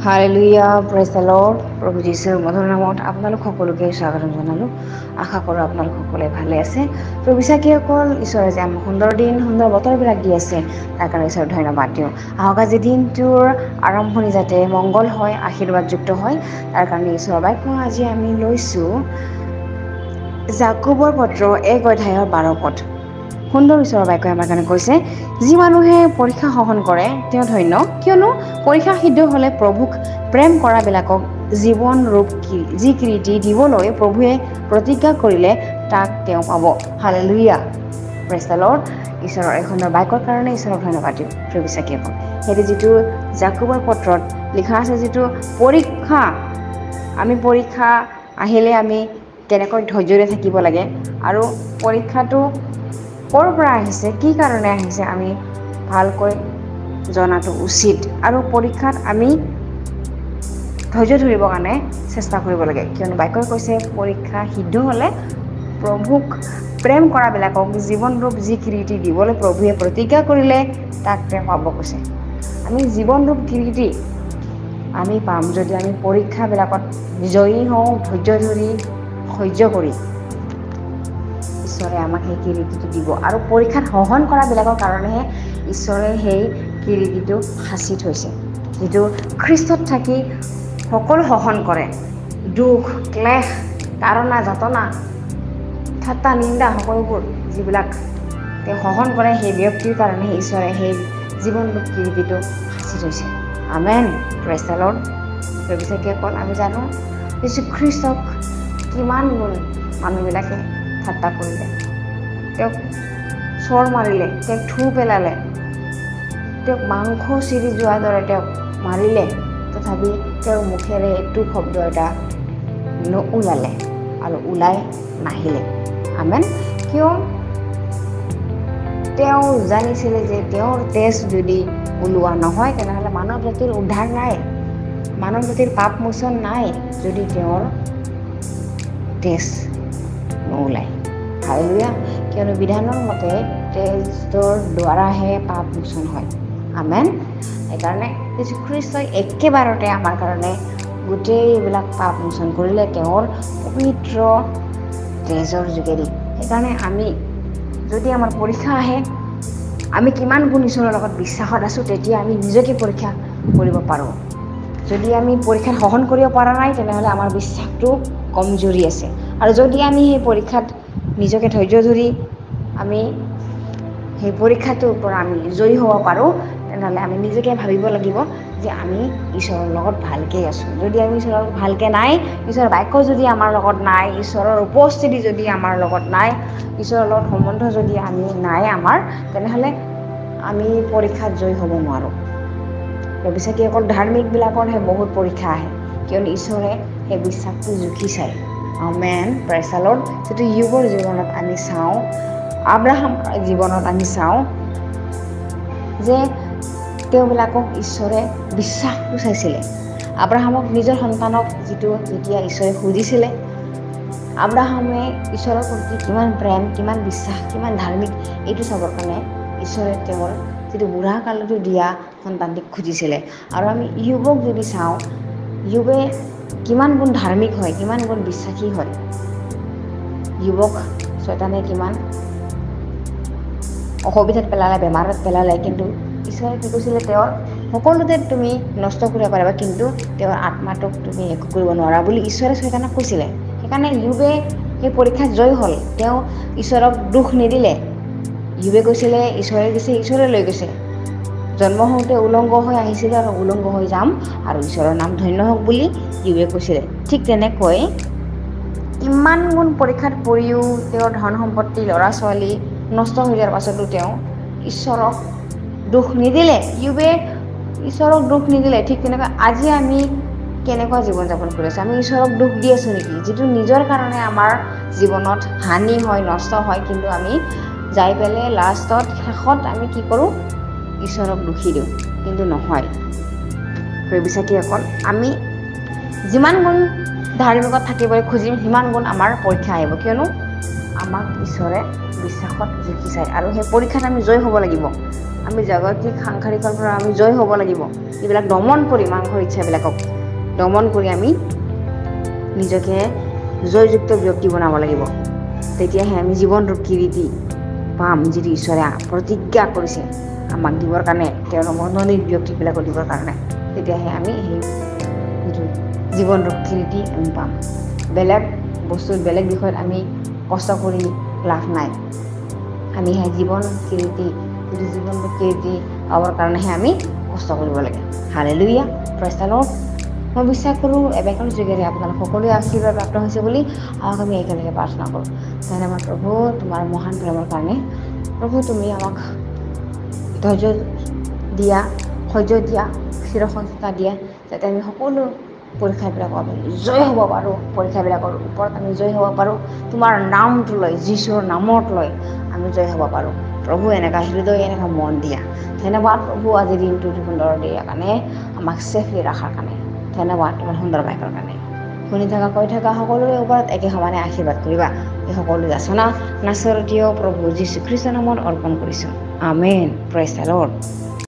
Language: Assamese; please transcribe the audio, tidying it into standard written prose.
Hallelujah, praise the lord. প্ৰভু যীশুৰ মধুৰ নামত আপোনালোক সকলোকে স্বাগতম জনালোঁ। আশা কৰোঁ আপোনালোক সকলোৱে ভালে আছে। প্ৰভু বিশ্বাসীসকল, ঈশ্বৰে যে আমাক সুন্দৰ দিন, সুন্দৰ বতৰবিলাক দি আছে, তাৰ কাৰণে ঈশ্বৰক ধন্যবাদ দিওঁ। আহক আজি দিনটোৰ আৰম্ভণি যাতে মংগল হয়, আশীৰ্বাদযুক্ত হয়, তাৰ কাৰণে ঈশ্বৰৰ বাক্য আজি আমি লৈছোঁ যাকোবৰ পত্ৰ 1:12। সুন্দৰ ঈশ্বৰৰ বাক্যই আমাৰ কাৰণে কৈছে, যি মানুহে পৰীক্ষা সহন কৰে তেওঁ ধন্য, কিয়নো পৰীক্ষা সিদ্ধ হ'লে প্ৰভুক প্ৰেম কৰাবিলাকক জীৱন ৰূপ যি কীৰ্তি দিবলৈ প্ৰভুৱে প্ৰতিজ্ঞা কৰিলে তাক তেওঁ পাব। Hallelujah, praise the lord. ঈশ্বৰৰ এই সুন্দৰ বাক্যৰ কাৰণে ঈশ্বৰক ধন্যবাদ দিওঁ। প্ৰভু বিশ্বাসীসকল, সেইটো যিটো যাকোবৰ পত্ৰত লিখা আছে, যিটো পৰীক্ষা, আমি পৰীক্ষা আহিলে আমি কেনেকৈ ধৈৰ্যৰে থাকিব লাগে, আৰু পৰীক্ষাটো ক'ৰ পৰা আহিছে, কি কাৰণে আহিছে, আমি ভালকৈ জনাটো উচিত। আৰু পৰীক্ষাত আমি ধৈৰ্য ধৰিবৰ কাৰণে চেষ্টা কৰিব লাগে, কিয়নো বাক্যই কৈছে পৰীক্ষা সিদ্ধ হ'লে প্ৰভুক প্ৰেম কৰাবিলাকক জীৱনৰূপ যি কীৰ্তি দিবলৈ প্ৰভুৱে প্ৰতিজ্ঞা কৰিলে তাক তেওঁ পাব কৈছে। আমি জীৱনৰূপ কীৰ্তি আমি পাম যদি আমি পৰীক্ষাবিলাকত জয়ী হওঁ, ধৈৰ্য ধৰি সহ্য কৰি। ঈশ্বৰে আমাক সেই কীৰ্তিটো দিব, আৰু পৰীক্ষাত সহন কৰাবিলাকৰ কাৰণেহে ঈশ্বৰে সেই কীৰ্তিটো সাঁচি থৈছে। যিটো খ্ৰীষ্টত থাকি সকলো সহন কৰে, দুখ, ক্লেশ, তাড়না, যাতনা, ঠাট্টা, নিন্দা, সকলোবোৰ যিবিলাক তেওঁ সহন কৰে, সেই ব্যক্তিৰ কাৰণেহে ঈশ্বৰে সেই জীৱনৰূপ কীৰ্তিটো সাঁচি থৈছে। আমেন, প্ৰেজ দ্য লৰ্ড। বিশ্বাসীসকল, আমি জানো যীশুখ্ৰীষ্টক কিমান গুণ মানুহবিলাকে ঠাট্টা কৰিলে, তেওঁক চৰ মাৰিলে, তেওঁক থু পেলালে, তেওঁক মাংস চিৰি যোৱাৰ দৰে তেওঁক মাৰিলে, তথাপি তেওঁৰ মুখেৰে এইটো শব্দ এটা নোলালে আৰু ওলাই নাহিলে। আমেন। কিয়? তেওঁ জানিছিলে যে তেওঁৰ তেজ যদি ওলোৱা নহয় তেনেহ'লে মানৱ জাতিৰ উদ্ধাৰ নাই, মানৱ জাতিৰ পাপ মোচন নাই, যদি তেওঁৰ তেজ নোলায়। হালেলুয়া। কিয়নো বিধানৰ মতে তেজৰ দ্বাৰাহে পাপ মোচন হয়। আমেন। সেইকাৰণে যীশুখ্ৰীষ্টই একেবাৰতে আমাৰ কাৰণে গোটেইবিলাক পাপ মোচন কৰিলে তেওঁৰ পবিত্ৰ তেজৰ যোগেদি। সেইকাৰণে আমি যদি আমাৰ পৰীক্ষা আহে, আমি কিমান গুণ ঈশ্বৰৰ লগত বিশ্বাসত আছোঁ, তেতিয়া আমি নিজকে পৰীক্ষা কৰিব পাৰোঁ। যদি আমি পৰীক্ষাত সহন কৰিব পৰা নাই, তেনেহ'লে আমাৰ বিশ্বাসটো কমজুৰি আছে। আৰু যদি আমি সেই পৰীক্ষাত নিজকে ধৈৰ্য ধৰি আমি সেই পৰীক্ষাটোৰ পৰা আমি জয়ী হ'ব পাৰোঁ, তেনেহ'লে আমি নিজকে ভাবিব লাগিব যে আমি ঈশ্বৰৰ লগত ভালকৈ আছোঁ। যদি আমি ঈশ্বৰৰ লগত ভালকৈ নাই, ঈশ্বৰৰ বাক্য যদি আমাৰ লগত নাই, ঈশ্বৰৰ উপস্থিতি যদি আমাৰ লগত নাই, ঈশ্বৰৰ লগত সম্বন্ধ যদি আমি নাই আমাৰ, তেনেহ'লে আমি পৰীক্ষাত জয়ী হ'ব নোৱাৰোঁ। বিশ্বাসীসকল, ধাৰ্মিকবিলাকৰহে বহুত পৰীক্ষা আহে, কিয়নো ঈশ্বৰে সেই বিশ্বাসটো জুখি চায়। আমেন, প্ৰেজ দ্য লৰ্ড। যিটো য়োবৰ জীৱনত আমি চাওঁ, আব্ৰাহামৰ জীৱনত আমি চাওঁ যে তেওঁবিলাকক ঈশ্বৰে বিশ্বাসটো চাইছিলে। আব্ৰাহামক নিজৰ সন্তানক যেতিয়া ঈশ্বৰে খুজিছিলে, আব্ৰাহামে ঈশ্বৰৰ প্ৰতি কিমান প্ৰেম, কিমান বিশ্বাস, কিমান ধাৰ্মিক, এইটো চাবৰ কাৰণে ঈশ্বৰে তেওঁৰ যিটো বুঢ়া কালতো দিয়া সন্তানটিক খুজিছিলে। আৰু আমি য়োবক যদি চাওঁ, য়োবে কিমান গুণ ধাৰ্মিক হয়, কিমান গুণ বিশ্বাসী হয়। য়োবক শয়তানে কিমান অসুবিধাত পেলালে, বেমাৰত পেলালে, কিন্তু ঈশ্বৰে কি কৈছিলে, তেওঁৰ সকলোতে তুমি নষ্ট কৰিব পাৰিবা, কিন্তু তেওঁৰ আত্মাটোক তুমি একো কৰিব নোৱাৰা বুলি ঈশ্বৰে শয়তানক কৈছিলে। সেইকাৰণে য়োবে সেই পৰীক্ষাত জয় হ'ল, তেওঁ ঈশ্বৰক দুখ নিদিলে। য়োবে কৈছিলে ঈশ্বৰে গৈছে, ঈশ্বৰে লৈ গৈছে। জন্ম হওঁতে উলংগ হৈ আহিছিলে আৰু উলংগ হৈ যাম, আৰু ঈশ্বৰৰ নাম ধন্য হওক বুলি য়োবে কৈছিলে। ঠিক তেনেকৈ ইমান গুণ পৰীক্ষাত পৰিও তেওঁৰ ধন সম্পত্তি, ল'ৰা ছোৱালী নষ্ট হৈ যোৱাৰ পাছতো তেওঁ ঈশ্বৰক দুখ নিদিলে। য়োবে ঈশ্বৰক দুখ নিদিলে। ঠিক তেনেকৈ আজি আমি কেনেকুৱা জীৱন যাপন কৰি আছোঁ? আমি ঈশ্বৰক দুখ দি আছোঁ নেকি? যিটো নিজৰ কাৰণে আমাৰ জীৱনত হানি হয়, নষ্ট হয়, কিন্তু আমি যাই পেলাই লাষ্টত শেষত আমি কি কৰোঁ? ঈশ্বৰক দুখী দিওঁ, কিন্তু নহয়। বিশ্বাসীসকল, আমি যিমান গুণ ধাৰ্মিকত থাকিবলৈ খুজিম, সিমান গুণ আমাৰ পৰীক্ষা আহিব, কিয়নো আমাক ঈশ্বৰে বিশ্বাসত জুখি চায়, আৰু সেই পৰীক্ষাত আমি জয় হ'ব লাগিব। আমি জাগতিক সাংসাৰিকৰ পৰা আমি জয় হ'ব লাগিব। এইবিলাক দমন কৰি মাংসৰ ইচ্ছাবিলাকক দমন কৰি আমি নিজকে জয়যুক্ত ব্যক্তি বনাব লাগিব। তেতিয়াহে আমি জীৱনটোৰ কিৰীতি পাম, যিটো ঈশ্বৰে প্ৰতিজ্ঞা কৰিছে আমাক দিবৰ কাৰণে, তেওঁৰ মনোনীত ব্যক্তিবিলাকক দিবৰ কাৰণে। তেতিয়াহে আমি সেই যিটো জীৱনটোৰ কিৰীতি আমি পাম। বেলেগ বস্তুত বেলেগ বিষয়ত আমি কষ্ট কৰি লাভ নাই। আমি সেই জীৱনটোৰ কিৰীতি পাবৰ কাৰণেহে আমি কষ্ট কৰিব লাগে। Hallelujah, praise the lord. মই বিশ্বাস কৰোঁ এবেকৰ যোগেৰে আপোনালোক সকলোৱে আশীৰ্বাদ প্ৰাপ্ত হৈছে বুলি। আমি একেলগে প্ৰাৰ্থনা কৰোঁ। ধন্যবাদ প্ৰভু তোমাৰ মহান প্ৰেমৰ কাৰণে। প্ৰভু তুমি আমাক ধৈৰ্য দিয়া, স্থিৰসংস্থা দিয়া, যাতে আমি সকলো পৰীক্ষাবিলাকত জয় হ'ব পাৰোঁ। পৰীক্ষাবিলাকৰ ওপৰত আমি জয় হ'ব পাৰোঁ। তোমাৰ নামটো লৈ, যীশুৰ নামত লৈ আমি জয় হ'ব পাৰোঁ। প্ৰভু এনেকুৱা হৃদয়, এনেকুৱা মন দিয়া। ধন্যবাদ প্ৰভু আজিৰ দিনটো সুন্দৰ দিয়াৰ কাৰণে, আমাক ছেফলি ৰখাৰ কাৰণে। ধন্যবাদ তোমাৰ সুন্দৰ বাক্যৰ কাৰণে। শুনি থকা কৈ থকা সকলোৰে ওপৰত একে সমানে আশীৰ্বাদ কৰিবা। এই সকলো যাচনা নাচৰতীয় প্ৰভু যীশু খ্ৰীষ্টৰ নামত অৰ্পণ কৰিছোঁ। আমেন। Praise the lord.